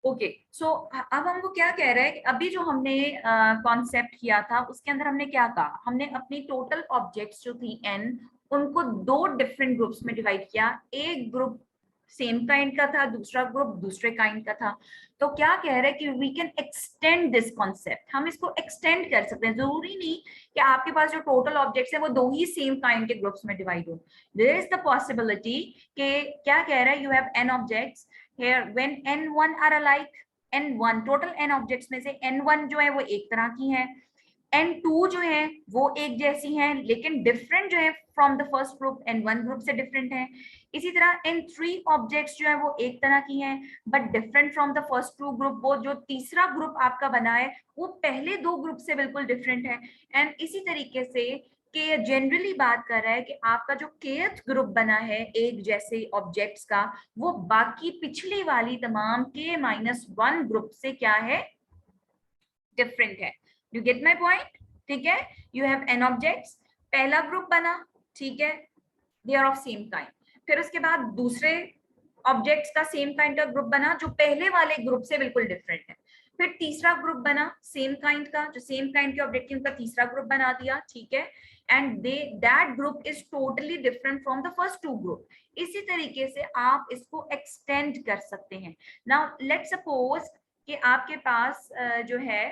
Okay so अब हमको क्या कह रहा है कि अभी जो हमने कॉन्सेप्ट किया था उसके अंदर हमने क्या कहा, हमने अपनी टोटल ऑब्जेक्ट्स जो थी n उनको दो डिफरेंट ग्रुप्स में डिवाइड किया। एक ग्रुप सेम काइंड का था, दूसरा ग्रुप दूसरे काइंड का था। तो क्या कह रहा है कि we can extend this concept, हम इसको एक्सटेंड कर सकते हैं। जरूरी नहीं कि आपके पास जो टोटल ऑब्जेक्ट्स है वो दो ही सेम काइंड के ग्रुप्स में डिवाइड हो। देयर इज द पॉसिबिलिटी कि क्या कह रहा है, you have n objects here when n1 are alike, n1 total n objects में से n1 जो है वो एक तरह की है, n2 जो है वो एक जैसी हैं लेकिन डिफरेंट जो है from the first group n1 group से डिफरेंट है। इसी तरह n3 ऑब्जेक्ट्स जो है वो एक तरह की हैं but different from the first two group, वो जो तीसरा ग्रुप आपका बना है वो पहले दो ग्रुप से बिल्कुल डिफरेंट है। एंड इसी तरीके से कि जनरली बात कर रहा है कि आपका जो kth ग्रुप बना है एक जैसे ऑब्जेक्ट्स का, वो बाकी पिछली वाली तमाम k-1 ग्रुप से क्या है, डिफरेंट है। You get my point? ठीक है, यू हैव n ऑब्जेक्ट्स, पहला ग्रुप बना, ठीक है, they are of same kind. फिर उसके बाद दूसरे ऑब्जेक्ट्स का सेम काइंड का ग्रुप बना जो पहले वाले ग्रुप से बिल्कुल डिफरेंट है। फिर तीसरा ग्रुप बना सेम काइंड का, जो सेम काइंड के ऑब्जेक्ट उनका तीसरा ग्रुप बना दिया, ठीक है, and they that group is totally different from the first two group. इसी तरीके से आप इसको एक्सटेंड कर सकते हैं। नाउ लेट्स सपोज कि आपके पास जो है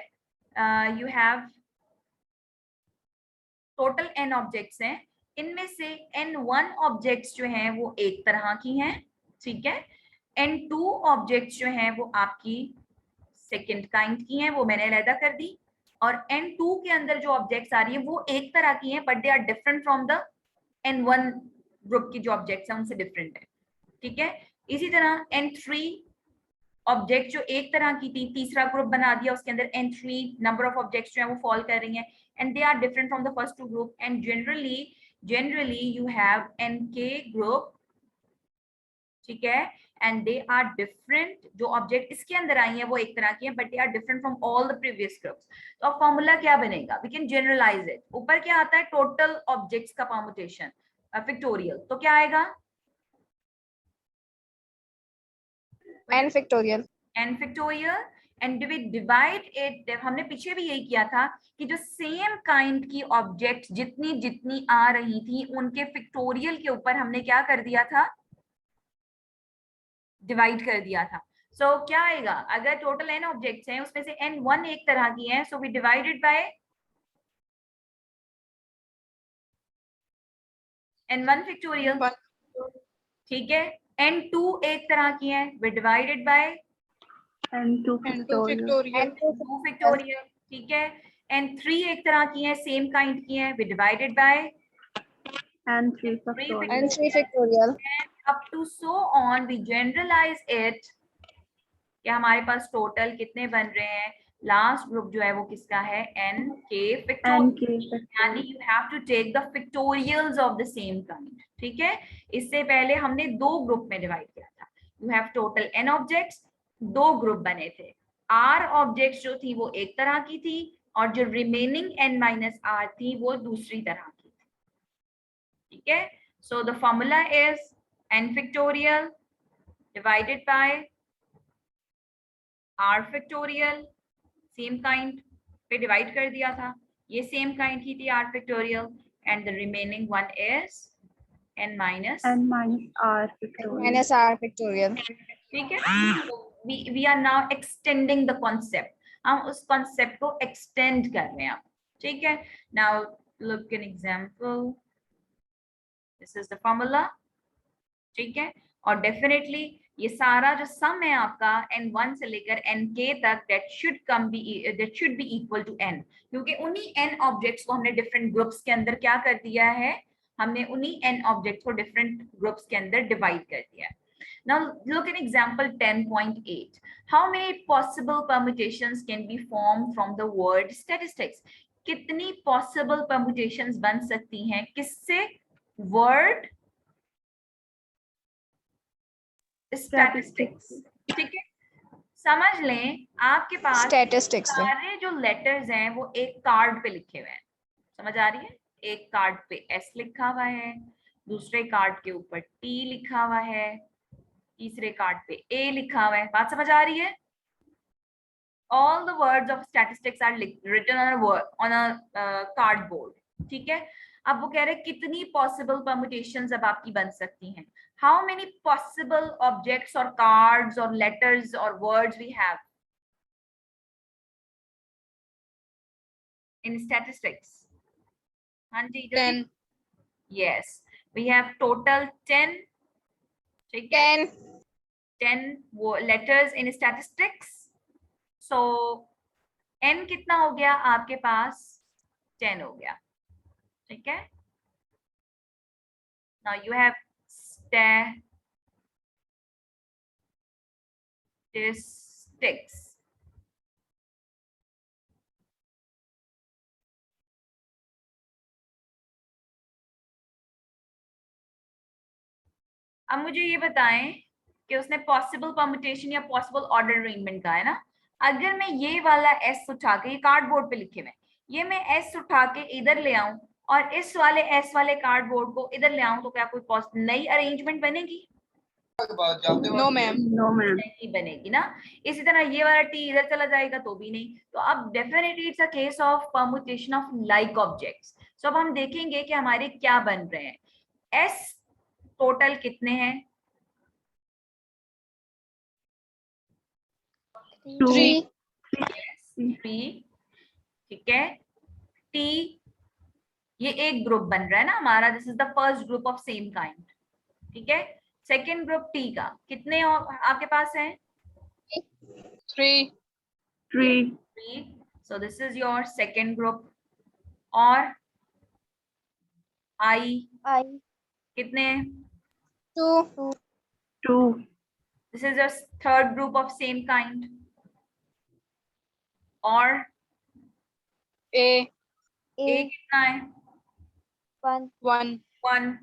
you have total n objects हैं, इनमें से n1 ऑब्जेक्ट्स जो हैं वो एक तरह की हैं, ठीक है, n2 ऑब्जेक्ट्स जो हैं वो आपकी सेकंड काइंड की हैं, वो मैंने अलग कर दी, और n2 के अंदर जो ऑब्जेक्ट्स आ रही है वो एक तरह की हैं but they are different from the n1 group की जो ऑब्जेक्ट्स हैं उनसे डिफरेंट है, ठीक है। इसी तरह n3 ऑब्जेक्ट जो एक तरह की थी, तीसरा ग्रुप बना दिया, उसके अंदर n3 नंबर ऑफ ऑब्जेक्ट्स जो है वो फॉल कर रही हैं and they are different from the first two group and generally you have nk group, ठीक है, एंड दे आर डिफरेंट, जो ऑब्जेक्ट इसके अंदर आई है वो एक तरह की है but they are different from all the previous groups. तो अब फॉर्मूला क्या बनेगा, वी कैन जनरलाइज इट। ऊपर क्या आता है, टोटल ऑब्जेक्ट्स का परम्यूटेशन फैक्टोरियल, तो क्या आएगा, n factorial. n factorial and we divide it, हमने पीछे भी यही किया था कि जो सेम काइंड की ऑब्जेक्ट जितनी जितनी आ रही थी उनके फैक्टोरियल के ऊपर हमने क्या कर दिया था, डिवाइड कर दिया था। सो क्या आएगा, अगर टोटल n ऑब्जेक्ट्स हैं उसमें से n1 एक तरह की है, so we divided by n1 factorial, ठीक है, n2 एक तरह की है, we divided by n2 factorial, factorial, ठीक है, n3 एक तरह की है, सेम काइंड की है, we divided by n3 factorial, n3 factorial. up to so on we generalize it कि हमारे पास टोटल कितने बन रहे हैं, लास्ट ग्रुप जो है वो किसका है, nk फैक्टोरियल, यानी you have to take the factorials of the same kind, ठीक है। इससे पहले हमने दो ग्रुप में डिवाइड किया था, you have total n objects, दो ग्रुप बने थे, r ऑब्जेक्ट्स जो थी वो एक तरह की थी और जो रिमेनिंग n - r थी वो दूसरी तरह की थी, ठीक है। So the formula is n factorial divided by r factorial, same kind पे डिवाइड कर दिया था, ये सेम काइंड की थी r factorial and the remaining one is n minus r factorial. ठीक है। we are now extending the concept, हम उस कॉन्सेप्ट को एक्सटेंड कर रहे हैं, ठीक है। now look an example, this is the formula, ठीक है। और डेफिनेटली ये सारा जो सम है आपका n1 से लेकर nk तक, that should be equal to n, क्योंकि उन्हीं n ऑब्जेक्ट्स को हमने डिफरेंट ग्रुप्स के अंदर क्या कर दिया है, हमने उन्हीं n ऑब्जेक्ट्स को डिफरेंट ग्रुप्स के अंदर डिवाइड कर दिया है। Now look at example 10.8. How many possible permutations can be formed from the word statistics? कितनी possible permutations बन सकती हैं किससे, word स्टैटिस्टिक्स, ठीक है। समझ लें आपके पास स्टैटिस्टिक्स सारे जो लेटर्स हैं वो एक कार्ड पे लिखे हुए हैं, समझ आ रही है, एक कार्ड पे S लिखा हुआ है, दूसरे कार्ड के ऊपर T लिखा हुआ है, तीसरे कार्ड पे A लिखा हुआ है, बात समझ आ रही है, all the words of statistics are written on a cardboard. ठीक है, अब वो कह रहे हैं कितनी पॉसिबल परम्यूटेशंस अब आपकी बन सकती हैं. How many possible objects or cards or letters or words we have in statistics? हाँ जी, 10. Yes, we have total 10. ठीक है, 10. 10 letters in statistics. So n कितना हो गया आपके पास? 10 हो गया. ठीक है, now you have statistics. अब मुझे ये बताएं कि उसने पॉसिबल परम्यूटेशन या पॉसिबल ऑर्डर अरेंजमेंट का है ना. अगर मैं ये वाला एस उठा के, ये कार्डबोर्ड पे लिखे हुए, ये मैं एस उठा के इधर ले आऊं और इस वाले एस वाले कार्डबोर्ड को इधर ले आऊं, तो क्या कोई नई अरेंजमेंट बनेगी? No, ma'am. No, ma'am. नहीं बनेगी ना. इसी तरह ये वाला टी इधर चला जाएगा तो भी नहीं. तो अब definitely it's a case of permutation of like objects. So अब हम देखेंगे कि हमारे क्या बन रहे हैं. एस टोटल कितने हैं? 3. 3. ठीक है, टी ये एक ग्रुप बन रहा है ना हमारा. This is the first group of same kind. ठीक है, सेकेंड ग्रुप टी का कितने आपके पास है? 3. 3. 3. So this is your second group. और आई कितने? 2. 2. This is your third group of same kind. और A. कितना है? 1. 1.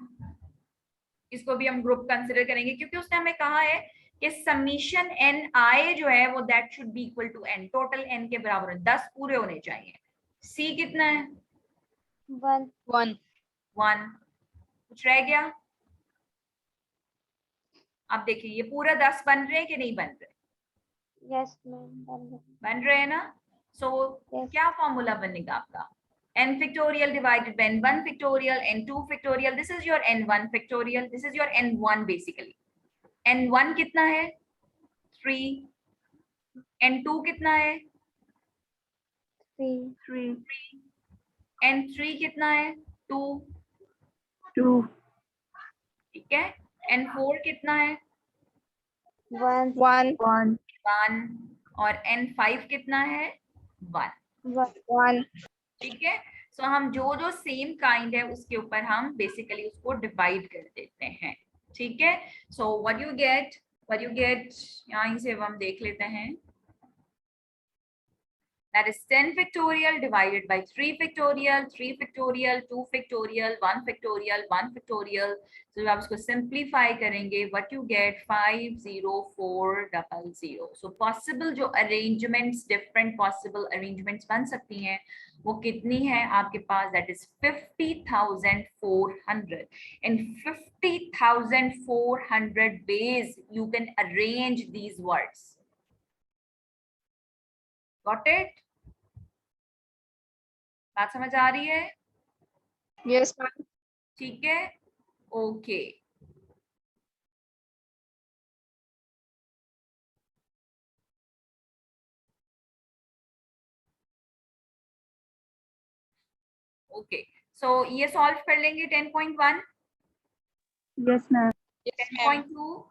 इसको भी हम ग्रुप कंसिडर करेंगे क्योंकि उसने हमें कहा है कि समीशन एन आई जो है वो that should be equal to N. Total N के बराबर है, 10 पूरे होने चाहिए. सी कितना है? 1. 1. कुछ रह गया? आप देखिए ये पूरा 10 बन रहे हैं कि नहीं बन रहे? Yes, ma'am. बन रहे हैं ना. सो क्या फॉर्मूला बनेगा आपका? n factorial divided by n1 factorial, n2 factorial. This is your n1 factorial. This is your n1 basically. n1 कितना है? 3. n2 कितना है? 3. n3 कितना है? 2. 2. ठीक है, n4 कितना है? 1. 1. 1. और n5 कितना है? 1. ठीक है, सो हम जो जो सेम काइंड है उसके ऊपर हम बेसिकली उसको डिवाइड कर देते हैं. ठीक है, सो व्हाट यू गेट यहाँ से हम देख लेते हैं. That is 10 factorial divided by 3 factorial, 3 factorial, 2 factorial, 1 factorial, 1 factorial. So आप इसको simplify करेंगे, what you get 50400. So possible जो arrangements, different possible arrangements बन सकती हैं वो कितनी है आपके पास? That is 50,400. In 50,400 ways you can arrange these words. Got it? बात समझ आ रही है? Yes, ma'am. ठीक है, ओके. ओके, सो ये सॉल्व कर लेंगे 10.1. Yes, ma'am. 10.2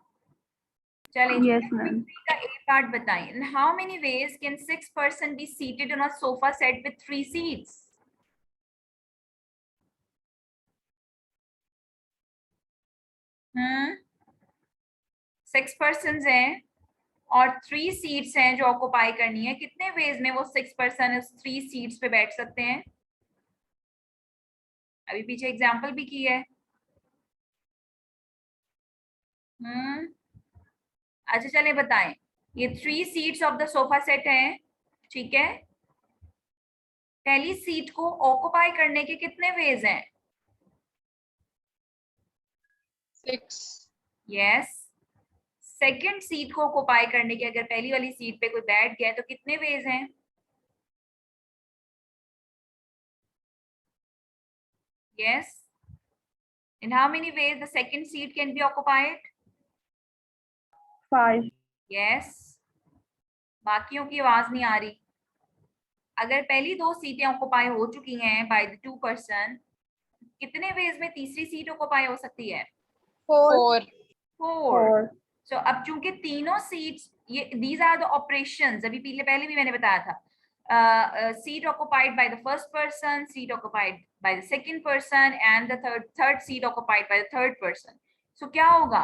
चलें. Yes, ma'am. का एक पार्ट बताएं. In how many ways can 6 person be seated on a sofa set with 3 seats? Hmm, 6 persons हैं और 3 सीट्स हैं जो ऑक्युपाई करनी है. कितने वेज में वो 6 पर्सन इस 3 सीट्स पे बैठ सकते हैं? अभी पीछे एग्जांपल भी की है. अच्छा चलें बताएं. ये 3 seats of the sofa set हैं. ठीक है, पहली सीट को ऑक्युपाई करने के कितने वेज हैं? 6. यस, सेकंड सीट को ऑक्युपाई करने के, अगर पहली वाली सीट पे कोई बैठ गया है तो कितने वेज हैं? Yes, in how many ways the second seat can be occupied? 5. Yes, बाकियों की आवाज नहीं आ रही। अगर पहली दो सीटें ऑक्युपाई हो चुकी हैं बाय द 2 पर्सन, कितने वेज में तीसरी सीट ऑक्युपाई हो सकती है? 4. 4. 4. सो अब चूंकि तीनों सीट्स, ये दीज आर द ऑपरेशंस, अभी पहले भी मैंने बताया था, seat occupied by the first person, seat occupied by the second person and the third seat occupied by the third person. So क्या होगा?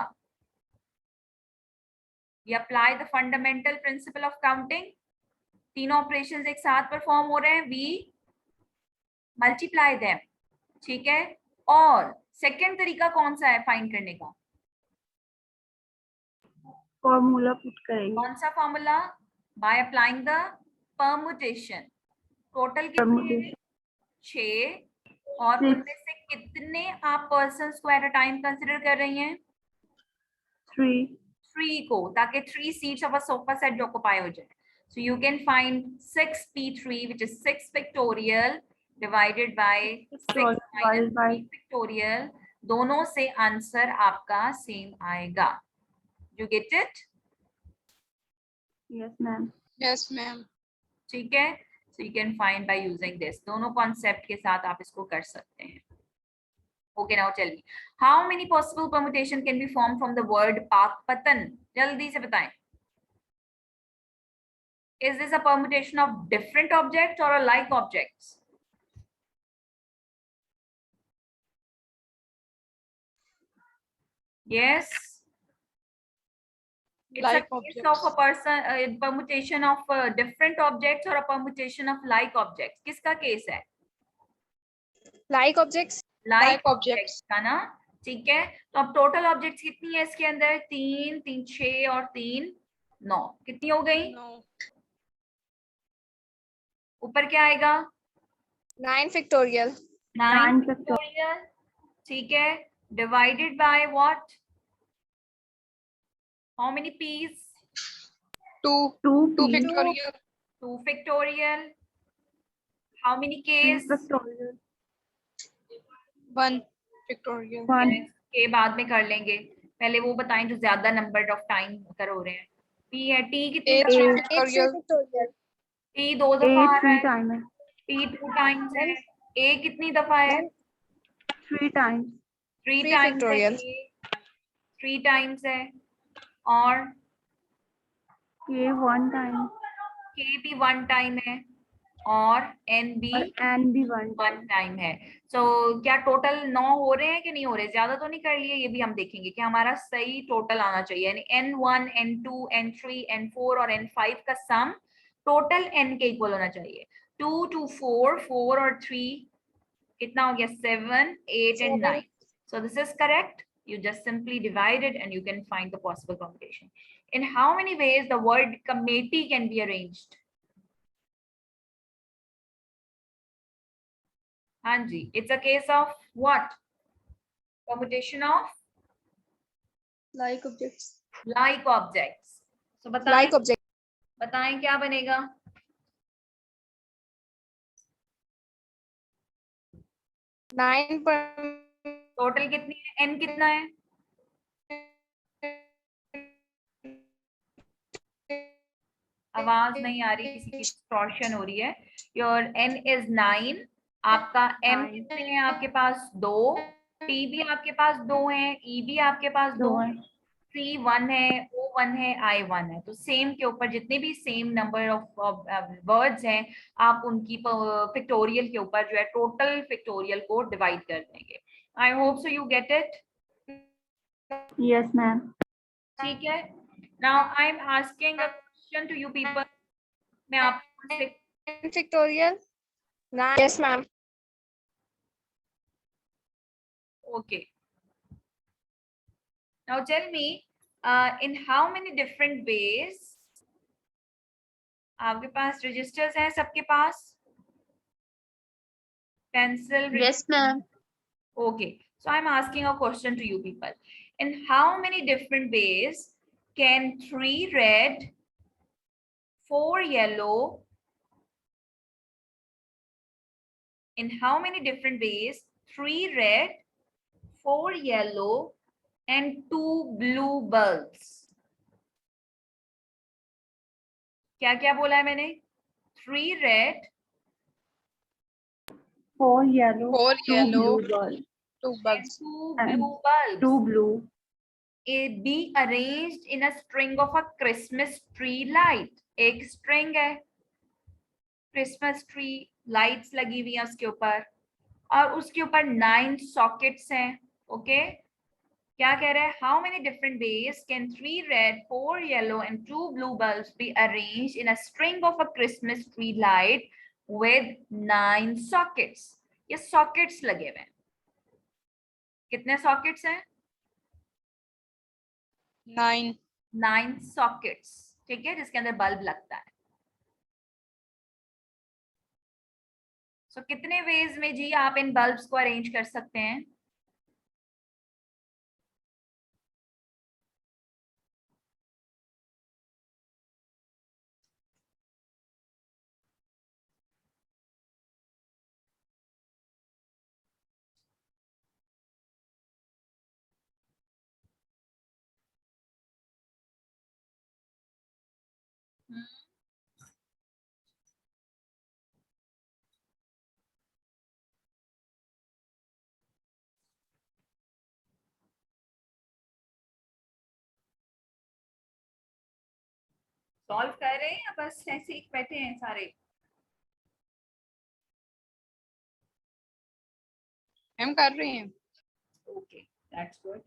We apply the fundamental principle of counting. तीनों operations एक साथ परफॉर्म हो रहे हैं, we multiply them, ठीक है। और सेकंड तरीका कौन सा है फाइंड करने का? फॉर्मूला पुट करेंगे. कौन सा formula? By applying the permutation. Total कितने हैं? 6। और 6. उनमें से कितने आप पर्सन्स को एट अ टाइम कंसिडर कर रही हैं? 3. 3 को, ताकि 3 seats of a sofa set occupy हो जाए। So you can find 6p3, which is 6 factorial divided by 6 minus 3 factorial. दोनों से आंसर आपका सेम आएगा। You get it? Yes, ma'am. Yes, ma'am. ठीक है, so you can find by using this. दोनों concept के साथ आप इसको कर सकते हैं। Okay, now tell me, how many possible permutation can be formed from the word Pakpattan? जल्दी से बताएं। Is this a permutation of different objects or a like objects? Yes. It's Like a case objects. of a person, permutation of different objects or a permutation of like objects. किसका case है? Like objects. Like objects. objects का ना, ठीक है। तो अब total objects कितनी है इसके अंदर? 3, 3 6 और 3 9। कितनी हो गई? No. ऊपर क्या आएगा? 9 factorial. 9 9 factorial, ठीक है। Divided by what? How many piece? 2. 2 factorial. 2 factorial. How many k's? factorial. 1 factorial. 1. के बाद में कर लेंगे, पहले वो बताएं जो ज्यादा नंबर ऑफ टाइम कर हो रहे हैं। टी है, टी कितनी 8 दफा है? factorial. टी 2 दफा आ 8 रहा 3 है, टाइम है. टी 2 टाइम्स है। ए कितनी दफा है? 3 टाइम्स. 3 3 टाइम्स है। factorial. 3 टाइम्स है। और ये 1 टाइम. के भी 1 टाइम है और एन भी और एन भी 1 1 टाइम है। सो क्या टोटल 9 हो रहे हैं कि नहीं हो रहे? ज्यादा तो नहीं कर लिए, ये भी हम देखेंगे कि हमारा सही टोटल आना चाहिए, यानी n1 n2 n3 n4 और n5 का सम टोटल n के इक्वल होना चाहिए। 2 2 4 4 और 3 कितना हो गया? 7 8 and 9. So this is correct. You just simply divide it and you can find the possible permutation. In how many ways the word committee can be arranged? Hanji, it's a case of what? Permutation of Like objects. like objects. So बताएं, Like objects. बताएं क्या बनेगा? Nine per. Total कितनी है? n कितना है? आवाज नहीं आ रही, किसी की डिस्टॉर्शन हो रही है। योर n is 9, आपका m 9. कितने हैं आपके पास? 2, t भी आपके पास 2 है, e भी आपके पास 2 है, c 1 है, o 1 है, i 1 है। तो सेम के ऊपर जितने भी सेम नंबर ऑफ वर्ड्स हैं, आप उनकी फिक्टोरियल के ऊपर जो है टोटल फिक्टोरियल को डिवाइड कर देंगे। I hope so you get it. Yes, ma'am. ठीक है। Now I am asking a question to you people. मैं आपको 9 factorial. 9. Yes, ma'am. okay, now tell me, in how many different ways आपके पास registers हैं? सबके पास pencil? Yes, ma'am. Okay, so I'm asking a question to you people. In how many different ways can 3 red, 4 yellow, in how many different ways? 3 red, 4 yellow and 2 blue bulbs. क्या क्या बोला है मैंने? 3 red, 4 yellow, 4 2 yellow, blue bulbs, 2 and bulbs. 2 and blue bulbs 2 blue. be arranged in a string of a Christmas tree light. एक string है, Christmas tree lights लगी हुई है उसके ऊपर, और उसके ऊपर 9 सॉकेट्स हैं. ओके, क्या कह रहा है? How many different ways can 3 red, 4 yellow and 2 blue bulbs be arranged in a string of a Christmas tree light with 9 sockets. ये सॉकेट्स लगे हुए हैं. कितने सॉकेट्स हैं? 9. 9 सॉकेट्स. ठीक है, जिसके अंदर बल्ब लगता है. सो कितने वेज में जी आप इन बल्ब्स को अरेंज कर सकते हैं? सॉल्व कर रहे हैं या बस ऐसे ही बैठे हैं सारे? हम कर रहे हैं. Okay, that's good.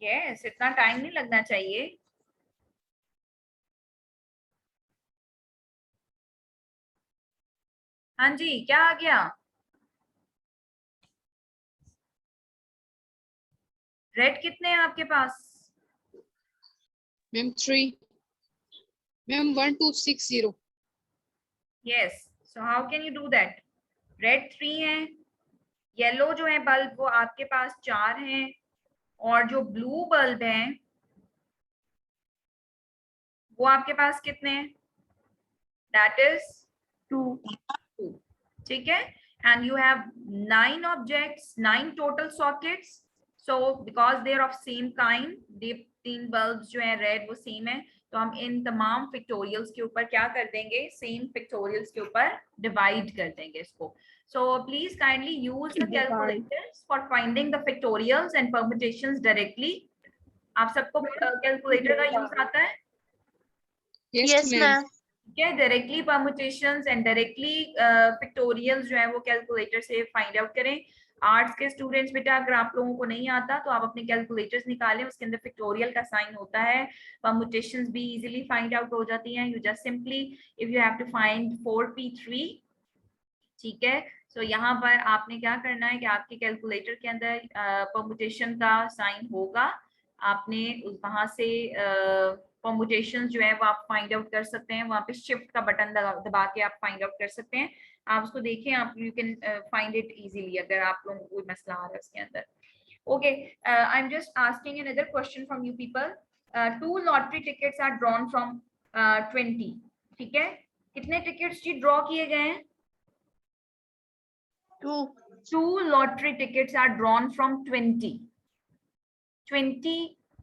यस, इतना टाइम नहीं लगना चाहिए. हाँ जी, क्या आ गया? रेड कितने हैं आपके पास? Ma'am 3. Ma'am 1260. Yes, so how can you do that? Red 3 है, येलो जो है बल्ब वो आपके पास 4 हैं, और जो ब्लू बल्ब हैं वो आपके पास कितने हैं? That is 2. 2. ठीक है, and you have 9 objects, 9 total sockets. So because they are of same kind, they 3 bulbs जो है रेड वो सेम है, तो हम इन तमाम पिक्टोरियल्स के ऊपर क्या कर देंगे? सेम पिक्टोरियल्स के ऊपर डिवाइड कर देंगे इसको. So please kindly use the Divide. calculators for finding the pictorials and permutations directly. आप सबको कैलकुलेटर का यूज आता है? Yes, ma'am. क्या डायरेक्टली परमुटेशंस एंड डायरेक्टली पिक्टोरियल्स जो है वो कैलकुलेटर से फाइंड आउट करें. आर्ट्स के स्टूडेंट्स बेटा, अगर आप लोगों को नहीं आता तो आप अपने कैलकुलेटर्स निकालें, उसके अंदर पिक्टोरियल का साइन होता है, परमुटेशंस भी इजीली फाइंड आउट हो जाती हैं. You just simply if you have to find 4p3. ठीक है, सो यहाँ पर आपने क्या करना है कि आपके कैलकुलेटर के अंदर परमुटेशन का साइन होगा, आपने वहां से परमुटेशन जो है वो आप फाइंड आउट कर सकते हैं. वहां पे शिफ्ट का बटन दबा के आप फाइंड आउट कर सकते हैं. आप उसको देखें, आप you can find it easily अगर आप लोगों को कोई मसला आ रहा है उसके अंदर. Okay, I am just asking another question from you people. 2 lottery tickets are drawn from 20. ठीक है, कितने टिकट्स जी ड्रॉ किए गए हैं? 2 lottery tickets are drawn from 20. 20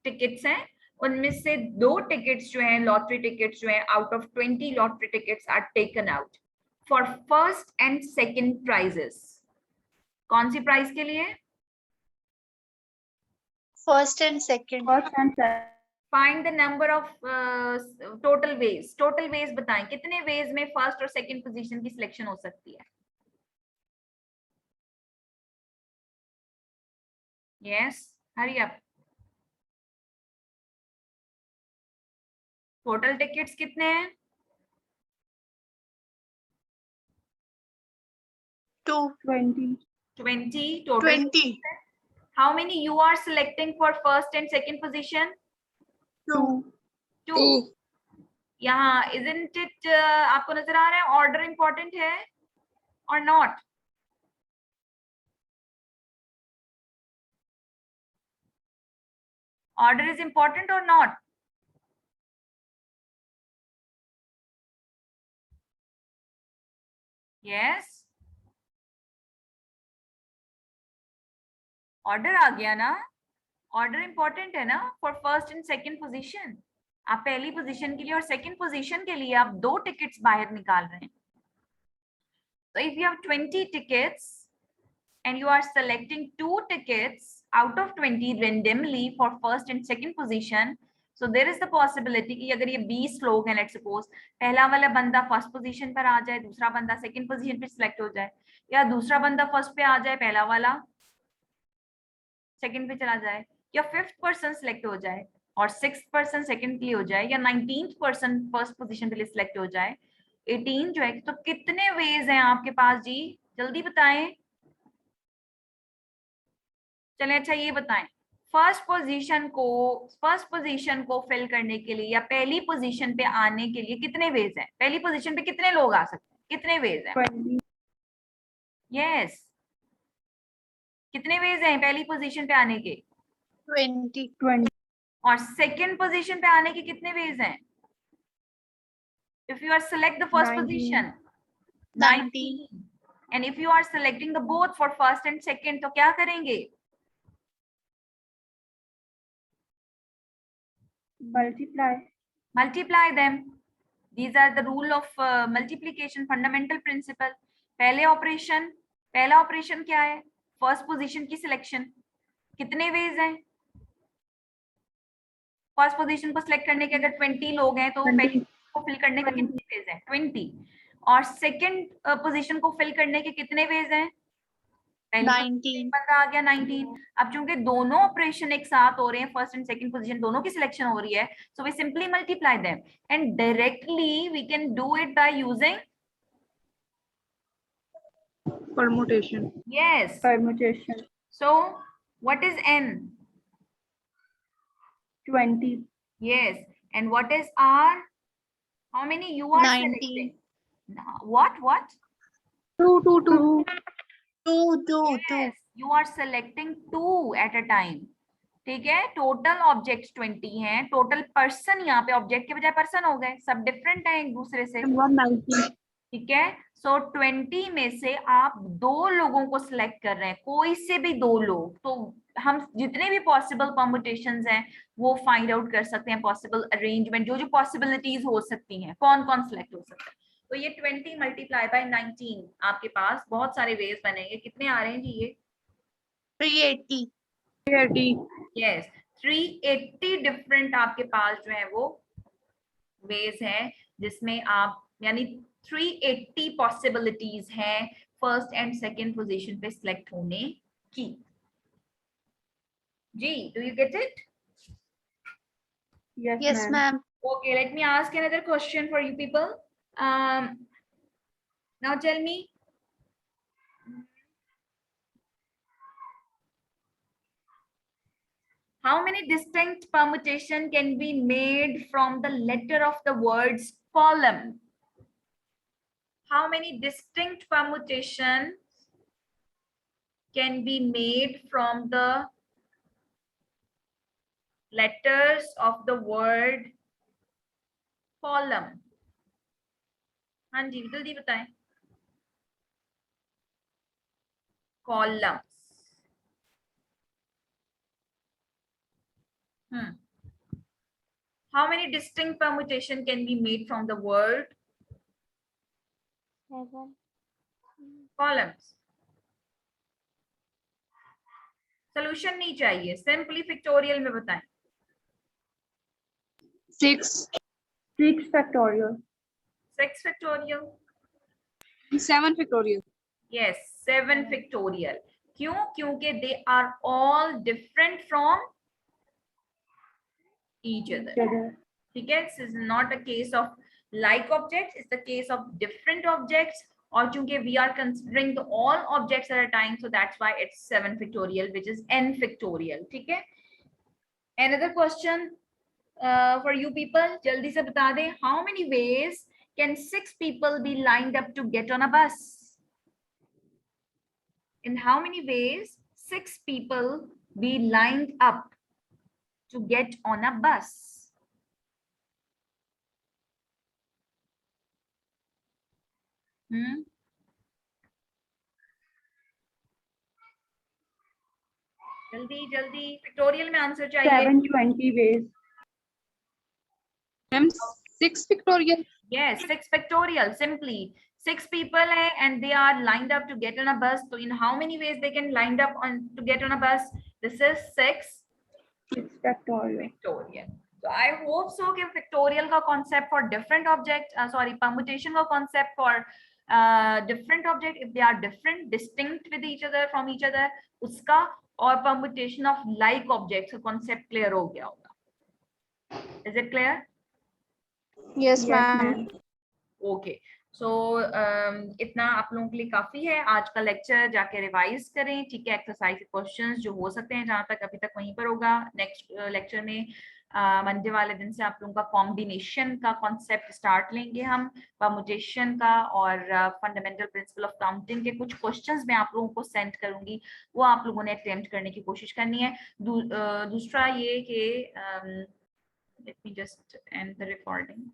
tickets हैं, उनमें से 2 टिकट्स जो हैं लॉटरी टिकट्स जो हैं out of 20 lottery tickets are taken out for first and second prizes. कौन सी प्राइज के लिए? First and second. First and second. Find the number of total ways, total ways बताएं कितने वेज में फर्स्ट और सेकंड पोजीशन की selection हो सकती है। Yes, hurry up. Total tickets कितने हैं? 20. 20 total. 20. How many you are selecting for first and second position? 2. 2. यहाँ isn't it आपको नजर आ रहा है ऑर्डर इंपॉर्टेंट है और नॉट? ऑर्डर इज इंपॉर्टेंट और नॉट? यस, ऑर्डर आ गया ना, ऑर्डर इंपॉर्टेंट है ना for first and second position. आप पहली पोजीशन के लिए और सेकंड पोजीशन के लिए आप 2 टिकट्स बाहर निकाल रहे हैं। So if you have 20 tickets and you are selecting 2 tickets out of 20 randomly for first and second position, so there is the possibility कि अगर ये 20 लोग हैं, let's suppose पहला वाला बंदा फर्स्ट पोजीशन पर आ जाए, दूसरा बंदा सेकंड पोजीशन पे सिलेक्ट हो जाए, या दूसरा बंदा फर्स्ट पे आ जाए, पहला वाला सेकंड पे चला जाए, या 5th पर्सन सिलेक्ट हो जाए और 6th पर्सन सेकंड के लिए हो जाए, या 19th पर्सन फर्स्ट पोजीशन पे लिए सिलेक्ट हो जाए, 18 जो है। तो कितने वेज हैं आपके पास जी, जल्दी बताएं। चलें, अच्छा ये बताएं फर्स्ट पोजीशन को फिल करने के लिए या पहली पोजीशन पे आने के लिए कितने वेज हैं? पहली पोजीशन पे कितने लोग आ सकते हैं, कितने वेज हैं? 20. यस, कितने वेज हैं पहली पोजीशन पे आने के? 20. 20. और सेकंड पोजीशन पे आने के कितने वेज हैं? If you are select the first 19. Position 19. And if you are selecting the both for first and second तो क्या करेंगे? Multiply. them. These are the rule of multiplication, fundamental principle. पहला operation क्या है? फर्स्ट पोजीशन की selection. कितने ways हैं first position को सिलेक्ट करने के? अगर 20 लोग हैं तो 20. पहली को फिल करने के कितने वेज हैं? 20। और सेकंड पोजीशन को फिल करने के कितने वेज हैं? 19. बंदा आ गया 19। अब चूंकि दोनों ऑपरेशन एक साथ हो रहे हैं, फर्स्ट एंड सेकंड पोजीशन दोनों की सिलेक्शन हो रही है, so we simply multiply them and directly we can do it by using Permutation. yes. Permutation. So what is n? 20. Yes. And what is r? How many you are 19. selecting? What? 2. 2. Yes, you are selecting 2 at a time. ठीक है, total object 20 हैं, total person यहाँ पे object के बजाय person हो गए, सब डिफरेंट है एक दूसरे से। 190. ठीक है, सो 20 में से आप 2 लोगों को सिलेक्ट कर रहे हैं, कोई से भी 2 लोग, तो हम जितने भी पॉसिबल परम्यूटेशंस हैं वो फाइंड आउट कर सकते हैं, पॉसिबल अरेंजमेंट जो पॉसिबिलिटीज हो सकती हैं, कौन कौन सिलेक्ट हो सकता है। तो ये 20 मल्टीप्लाई बाय 19, आपके पास बहुत सारे वेज बनेंगे। कितने आ रहे हैं जी ये? 380. 380. यस, 380 डिफरेंट आपके पास जो है वो वेज हैं, जिसमें आप यानी 380 पॉसिबिलिटीज हैं फर्स्ट एंड सेकंड पोजीशन पे सिलेक्ट होने की। जी, do you get it? Yes, ma'am. Okay, let me ask another question for you people. Now tell me, how many distinct permutation can be made from the letter of the words column? How many distinct permutations can be made from the letters of the word column? हाँ जी, जल्दी बताएं। Columns. How many distinct permutation can be made from the word 7. columns? Solution नहीं चाहिए, simply pictorial में बताएं। 6, 6 factorial. 6 factorial. 7 factorial. Yes, 7 factorial. क्यों? क्योंकि they are all different from each other. ठीक है? This is not a case of like objects, it's the case of different objects. और चूंकि we are considering the all objects at a time, so that's why it's 7 factorial, which is n factorial. ठीक है? Another question for you people, जल्दी से बता दें, how many ways can 6 people be lined up to get on a bus? In how many ways 6 people be lined up to get on a bus? जल्दी जल्दी factorial में answer चाहिए. 720 ways. Ma'am, 6 factorial. Yes, 6 factorial. Simply 6 people hai and they are lined up to get on a bus. So in how many ways they can lined up on to get on a bus? This is 6 factorial. factorial. So I hope so कि factorial का concept for different object, permutation का concept for different object, if they are different, distinct with each other from each other, उसका और permutation of like objects का concept clear हो गया होगा. Is it clear? Yes, ma'am. Okay so इतना आप लोगों के लिए काफी है. आज का लेक्चर जाके रिवाइज करें. ठीक है? एक्सरसाइज क्वेश्चंस जो हो सकते हैं जहां तक अभी तक वहीं पर होगा. नेक्स्ट लेक्चर में मंडे वाले दिन से आप लोगों का कॉम्बिनेशन का कॉन्सेप्ट स्टार्ट लेंगे हम, परमुटेशन का, और फंडामेंटल प्रिंसिपल ऑफ काउंटिंग के कुछ क्वेश्चंस मैं आप लोगों को सेंड करूंगी, वो आप लोगों ने अटेम्प्ट करने की कोशिश करनी है. दूसरा ये कि let me just and the recording.